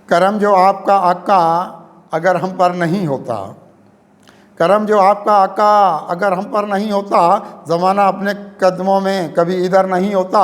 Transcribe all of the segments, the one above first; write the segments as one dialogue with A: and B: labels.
A: करम जो आपका आका अगर हम पर नहीं होता, करम जो आपका आका अगर हम पर नहीं होता, ज़माना अपने कदमों में कभी इधर नहीं होता,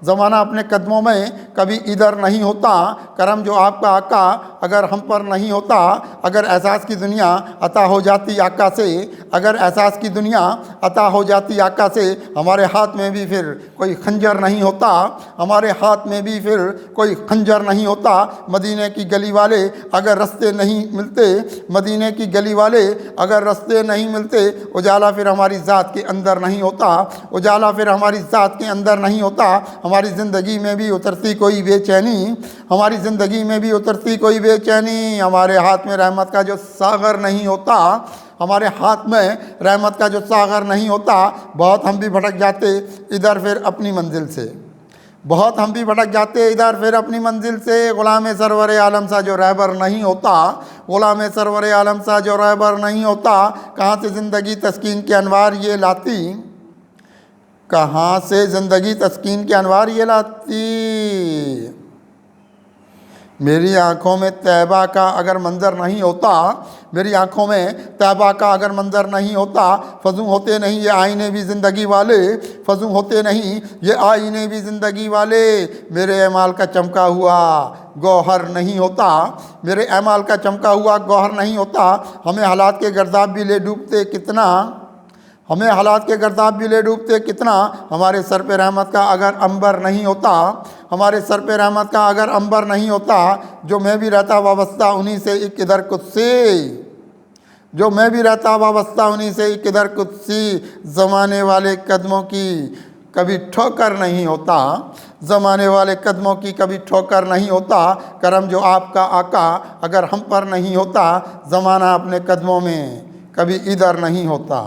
A: ज़माना अपने कदमों में कभी इधर नहीं होता। करम जो आपका आका अगर हम पर नहीं होता, अगर एहसास की दुनिया अता हो जाती आका से, अगर एहसास की दुनिया अता हो जाती आका से, हमारे हाथ में भी फिर कोई खंजर नहीं होता, हमारे हाथ में भी फिर कोई खंजर नहीं होता। मदीने की गली वाले अगर रास्ते नहीं मिलते, मदीने की गली वाले अगर रास्ते नहीं मिलते, उजाला फिर हमारी ज़ात के अंदर नहीं होता, उजाला फिर हमारी ज़ात के अंदर नहीं होता। हमारी ज़िंदगी में भी उतरती कोई बेचैनी, हमारी ज़िंदगी में भी उतरती कोई बेचैनी। हमारे हाथ में रहमत का जो सागर नहीं होता, हमारे हाथ में रहमत का जो सागर नहीं होता, बहुत हम भी भटक जाते इधर फिर अपनी मंजिल से, बहुत हम भी भटक जाते इधर फिर अपनी मंजिल से। ग़ुलाम सरवर आलम सा जो रहबर नहीं होता, ग़ुलाम सरवर आलम सा जो रहबर नहीं होता, कहाँ से ज़िंदगी तस्कीन के अनवार ये लाती, कहाँ से ज़िंदगी तस्कीन के अनवार ये लाती। मेरी आँखों में तैबा का अगर मंज़र नहीं होता, मेरी आँखों में तैबा का अगर मंज़र नहीं होता, फजूं होते नहीं ये आईने भी ज़िंदगी वाले, फजूं होते नहीं ये आईने भी ज़िंदगी वाले। मेरे अमाल का चमका हुआ गौहर नहीं होता, मेरे अमाल का चमका हुआ गौहर नहीं होता। हमें हालात के गर्दाब भी ले डूबते कितना, हमें हालात के गर्दाब भी ले डूबते कितना। हमारे सर पे रहमत का अगर अंबर नहीं होता, हमारे सर पे रहमत का अगर अंबर नहीं होता, जो मैं भी रहता वाबस्ता उन्हीं से एक इधर कुत्सी, जो मैं भी रहता वाबस्ता उन्हीं से एक इधर कुत्सी। ज़माने वाले कदमों की कभी ठोकर नहीं होता, ज़माने वाले कदमों की कभी ठोकर नहीं होता। करम जो आपका आका अगर हम पर नहीं होता, ज़माना अपने कदमों में कभी इधर नहीं होता।